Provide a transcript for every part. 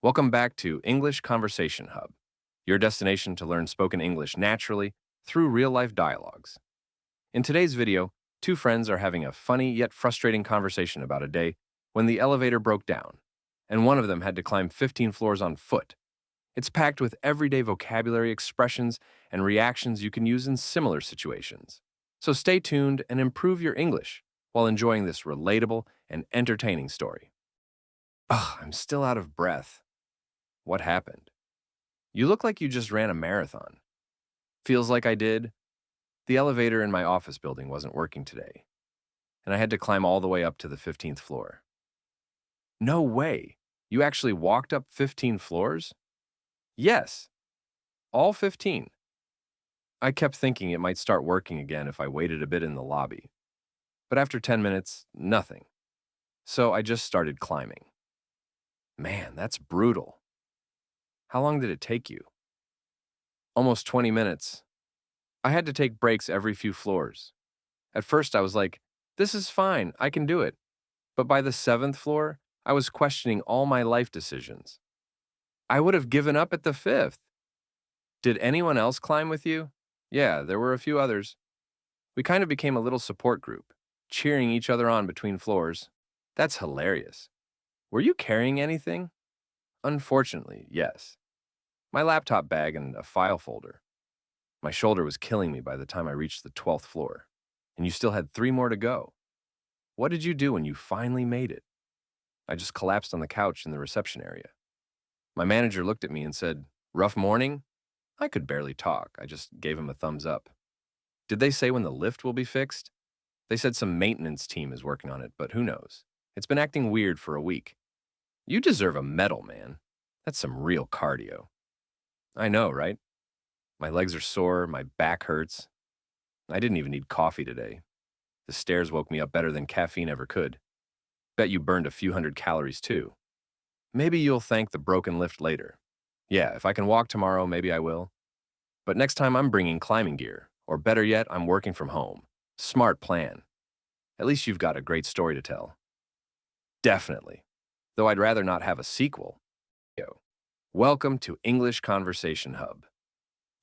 Welcome back to English Conversation Hub, your destination to learn spoken English naturally through real-life dialogues. In today's video, two friends are having a funny yet frustrating conversation about a day when the elevator broke down, and one of them had to climb 15 floors on foot. It's packed with everyday vocabulary, expressions, and reactions you can use in similar situations. So stay tuned and improve your English while enjoying this relatable and entertaining story. Ugh, I'm still out of breath. What happened? You look like you just ran a marathon. Feels like I did. The elevator in my office building wasn't working today, and I had to climb all the way up to the 15th floor. No way! You actually walked up 15 floors? Yes, all 15. I kept thinking it might start working again if I waited a bit in the lobby. But after 10 minutes, nothing. So I just started climbing. Man, that's brutal. How long did it take you? Almost 20 minutes. I had to take breaks every few floors. At first, I was like, this is fine, I can do it. But by the 7th floor, I was questioning all my life decisions. I would have given up at the 5th. Did anyone else climb with you? Yeah, there were a few others. We kind of became a little support group, cheering each other on between floors. That's hilarious. Were you carrying anything? Unfortunately, yes. My laptop bag and a file folder. My shoulder was killing me by the time I reached the 12th floor, and you still had 3 more to go. What did you do when you finally made it? I just collapsed on the couch in the reception area. My manager looked at me and said, "Rough morning?" I could barely talk. I just gave him a thumbs up. Did they say when the lift will be fixed? They said some maintenance team is working on it, but who knows? It's been acting weird for a week. You deserve a medal, man. That's some real cardio. I know, right? My legs are sore, my back hurts. I didn't even need coffee today. The stairs woke me up better than caffeine ever could. Bet you burned a few hundred calories too. Maybe you'll thank the broken lift later. Yeah, if I can walk tomorrow, maybe I will. But next time I'm bringing climbing gear, or better yet, I'm working from home. Smart plan. At least you've got a great story to tell. Definitely. Though I'd rather not have a sequel. Welcome to English Conversation Hub.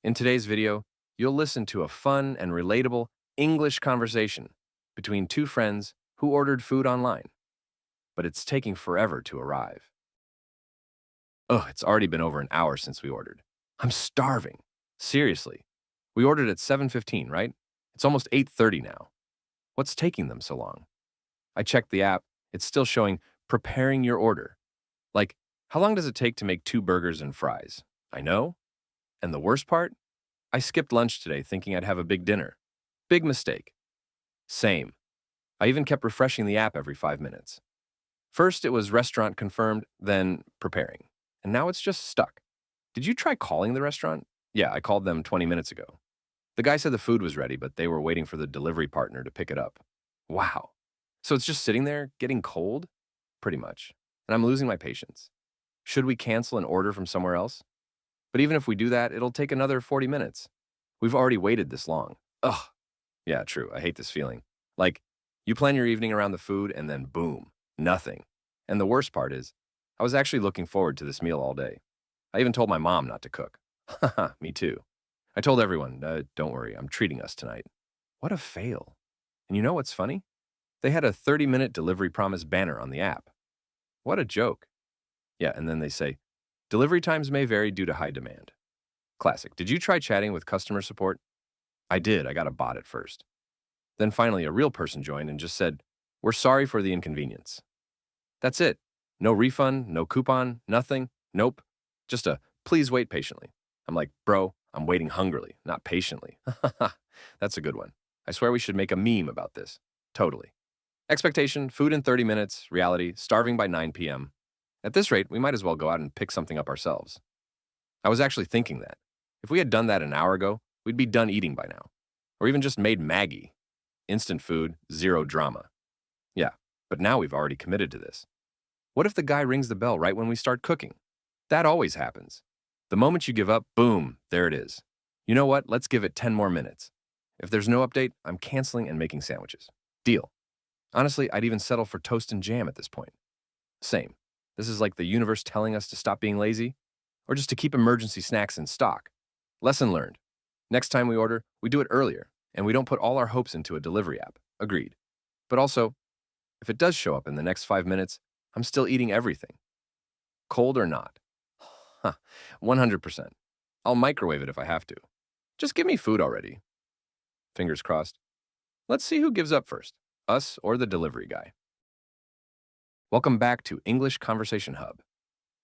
In today's video, you'll listen to a fun and relatable English conversation between two friends who ordered food online. But it's taking forever to arrive. Ugh, it's already been over an hour since we ordered. I'm starving. Seriously. We ordered at 7:15, right? It's almost 8:30 now. What's taking them so long? I checked the app. It's still showing preparing your order. Like, how long does it take to make 2 burgers and fries? I know. And the worst part? I skipped lunch today thinking I'd have a big dinner. Big mistake. Same. I even kept refreshing the app every 5 minutes. First, it was restaurant confirmed, then preparing. And now it's just stuck. Did you try calling the restaurant? Yeah, I called them 20 minutes ago. The guy said the food was ready, but they were waiting for the delivery partner to pick it up. Wow. So it's just sitting there, getting cold? Pretty much. And I'm losing my patience. Should we cancel and order from somewhere else? But even if we do that, it'll take another 40 minutes. We've already waited this long. Ugh. Yeah, true. I hate this feeling. Like, you plan your evening around the food and then boom, nothing. And the worst part is, I was actually looking forward to this meal all day. I even told my mom not to cook. Haha, me too. I told everyone, don't worry, I'm treating us tonight. What a fail. And you know what's funny? They had a 30-minute delivery promise banner on the app. What a joke. Yeah, and then they say, delivery times may vary due to high demand. Classic. Did you try chatting with customer support? I did. I got a bot at first. Then finally, a real person joined and just said, we're sorry for the inconvenience. That's it. No refund, no coupon, nothing. Nope. Just a please wait patiently. I'm like, bro, I'm waiting hungrily, not patiently. That's a good one. I swear we should make a meme about this. Totally. Expectation, food in 30 minutes. Reality, starving by 9 p.m. At this rate, we might as well go out and pick something up ourselves. I was actually thinking that. If we had done that an hour ago, we'd be done eating by now. Or even just made Maggie. Instant food, zero drama. Yeah, but now we've already committed to this. What if the guy rings the bell right when we start cooking? That always happens. The moment you give up, boom, there it is. You know what? Let's give it 10 more minutes. If there's no update, I'm canceling and making sandwiches. Deal. Honestly, I'd even settle for toast and jam at this point. Same. This is like the universe telling us to stop being lazy or just to keep emergency snacks in stock. Lesson learned. Next time we order, we do it earlier and we don't put all our hopes into a delivery app. Agreed. But also, if it does show up in the next 5 minutes, I'm still eating everything, cold or not. Huh, 100%. I'll microwave it if I have to. Just give me food already. Fingers crossed. Let's see who gives up first, us or the delivery guy. Welcome back to English Conversation Hub.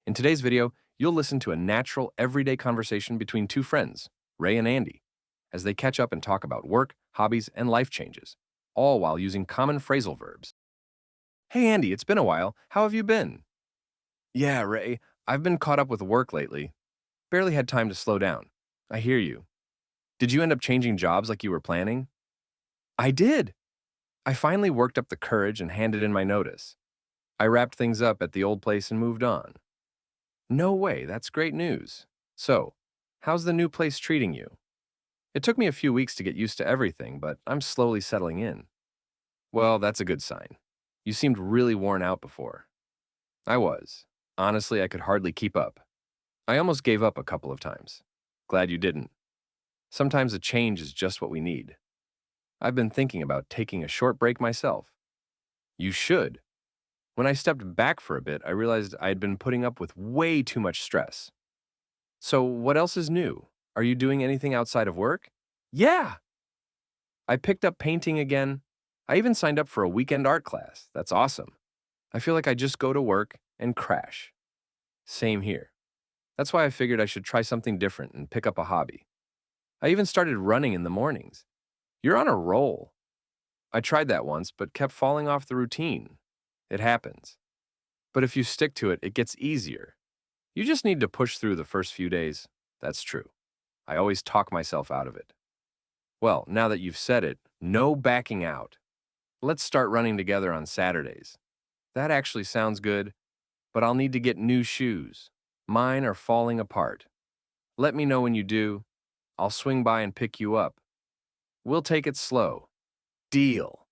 In today's video, you'll listen to a natural, everyday conversation between two friends, Ray and Andy, as they catch up and talk about work, hobbies, and life changes, all while using common phrasal verbs. Hey Andy, it's been a while. How have you been? Yeah, Ray, I've been caught up with work lately. Barely had time to slow down. I hear you. Did you end up changing jobs like you were planning? I did. I finally worked up the courage and handed in my notice. I wrapped things up at the old place and moved on. No way, that's great news. So, how's the new place treating you? It took me a few weeks to get used to everything, but I'm slowly settling in. Well, that's a good sign. You seemed really worn out before. I was. Honestly, I could hardly keep up. I almost gave up a couple of times. Glad you didn't. Sometimes a change is just what we need. I've been thinking about taking a short break myself. You should. When I stepped back for a bit, I realized I had been putting up with way too much stress. So, what else is new? Are you doing anything outside of work? Yeah! I picked up painting again. I even signed up for a weekend art class. That's awesome. I feel like I just go to work and crash. Same here. That's why I figured I should try something different and pick up a hobby. I even started running in the mornings. You're on a roll. I tried that once, but kept falling off the routine. It happens. But if you stick to it, it gets easier. You just need to push through the first few days. That's true. I always talk myself out of it. Well, now that you've said it, no backing out. Let's start running together on Saturdays. That actually sounds good, but I'll need to get new shoes. Mine are falling apart. Let me know when you do. I'll swing by and pick you up. We'll take it slow. Deal.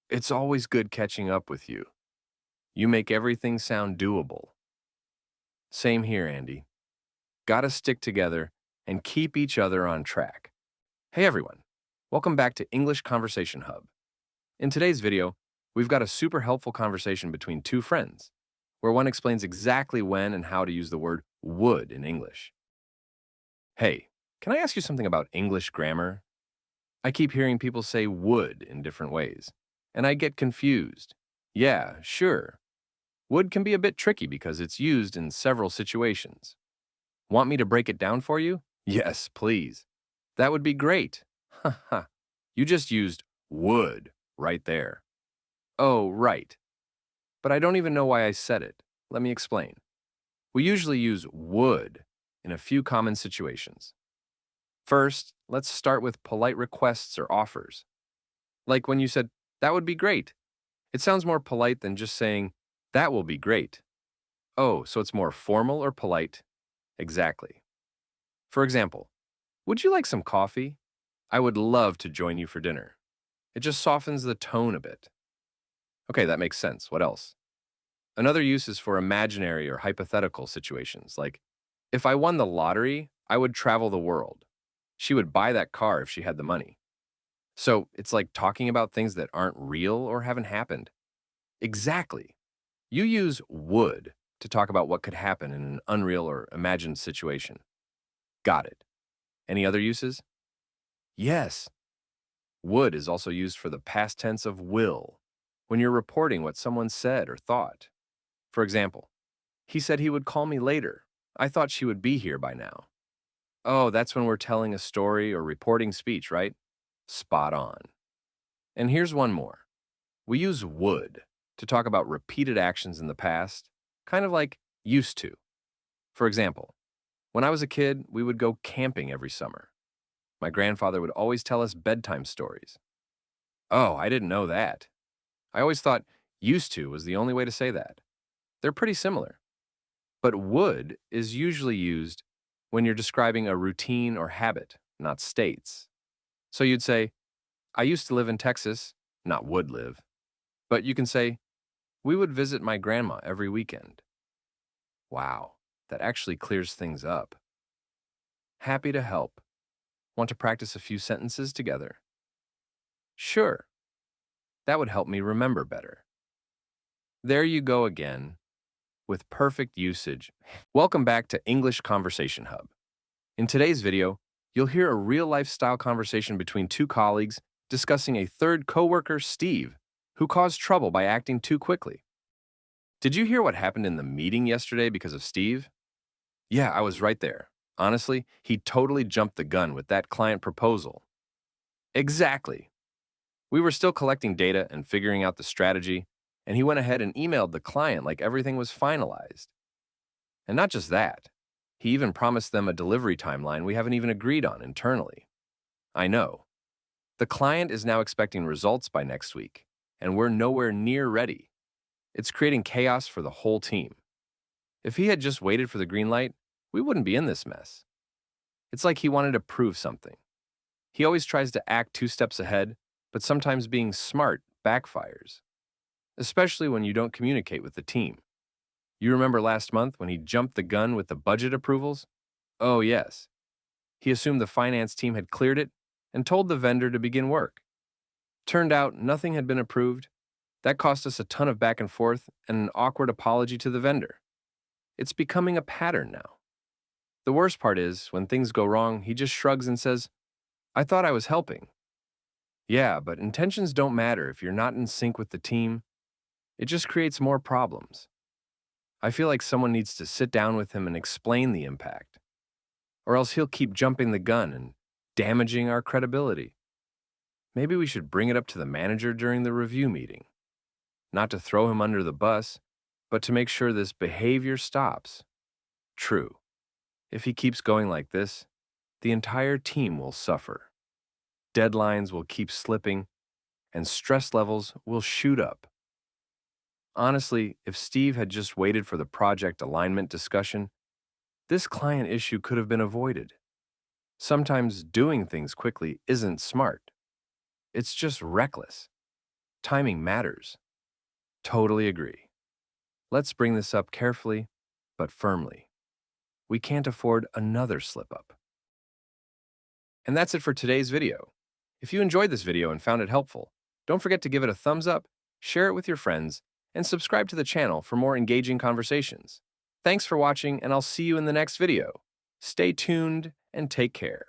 It's always good catching up with you. You make everything sound doable. Same here, Andy. Gotta stick together and keep each other on track. Hey everyone, welcome back to English Conversation Hub. In today's video, we've got a super helpful conversation between two friends, where one explains exactly when and how to use the word would in English. Hey, can I ask you something about English grammar? I keep hearing people say would in different ways, and I get confused. Yeah, sure. Would can be a bit tricky because it's used in several situations. Want me to break it down for you? Yes, please. That would be great. Haha. You just used would right there. Oh, right. But I don't even know why I said it. Let me explain. We usually use would in a few common situations. First, let's start with polite requests or offers. Like when you said, that would be great. It sounds more polite than just saying, that will be great. Oh, so it's more formal or polite? Exactly. For example, would you like some coffee? I would love to join you for dinner. It just softens the tone a bit. Okay, that makes sense. What else? Another use is for imaginary or hypothetical situations, like, if I won the lottery, I would travel the world. She would buy that car if she had the money. So it's like talking about things that aren't real or haven't happened. Exactly. You use would to talk about what could happen in an unreal or imagined situation. Got it. Any other uses? Yes. Would is also used for the past tense of will, when you're reporting what someone said or thought. For example, he said he would call me later. I thought she would be here by now. Oh, that's when we're telling a story or reporting speech, right? Spot on. And here's one more. We use would to talk about repeated actions in the past, kind of like used to. For example, when I was a kid, we would go camping every summer. My grandfather would always tell us bedtime stories. Oh, I didn't know that. I always thought used to was the only way to say that. They're pretty similar. But would is usually used when you're describing a routine or habit, not states. So you'd say, I used to live in Texas, not would live. But you can say, We would visit my grandma every weekend. Wow, that actually clears things up. Happy to help. Want to practice a few sentences together? Sure, that would help me remember better. There you go again, with perfect usage. Welcome back to English Conversation Hub. In today's video, you'll hear a real-life style conversation between two colleagues discussing a third coworker, Steve, who caused trouble by acting too quickly. Did you hear what happened in the meeting yesterday because of Steve? Yeah, I was right there. Honestly, he totally jumped the gun with that client proposal. Exactly. We were still collecting data and figuring out the strategy, and he went ahead and emailed the client like everything was finalized. And not just that, he even promised them a delivery timeline we haven't even agreed on internally. I know. The client is now expecting results by next week, and we're nowhere near ready. It's creating chaos for the whole team. If he had just waited for the green light, we wouldn't be in this mess. It's like he wanted to prove something. He always tries to act 2 steps ahead, but sometimes being smart backfires, especially when you don't communicate with the team. You remember last month when he jumped the gun with the budget approvals? Oh, yes. He assumed the finance team had cleared it and told the vendor to begin work. Turned out nothing had been approved. That cost us a ton of back and forth and an awkward apology to the vendor. It's becoming a pattern now. The worst part is, when things go wrong, he just shrugs and says, "I thought I was helping." Yeah, but intentions don't matter if you're not in sync with the team. It just creates more problems. I feel like someone needs to sit down with him and explain the impact, or else he'll keep jumping the gun and damaging our credibility. Maybe we should bring it up to the manager during the review meeting. Not to throw him under the bus, but to make sure this behavior stops. True. If he keeps going like this, the entire team will suffer. Deadlines will keep slipping, and stress levels will shoot up. Honestly, if Steve had just waited for the project alignment discussion, this client issue could have been avoided. Sometimes doing things quickly isn't smart. It's just reckless. Timing matters. Totally agree. Let's bring this up carefully, but firmly. We can't afford another slip-up. And that's it for today's video. If you enjoyed this video and found it helpful, don't forget to give it a thumbs up, share it with your friends, and subscribe to the channel for more engaging conversations. Thanks for watching, and I'll see you in the next video. Stay tuned and take care.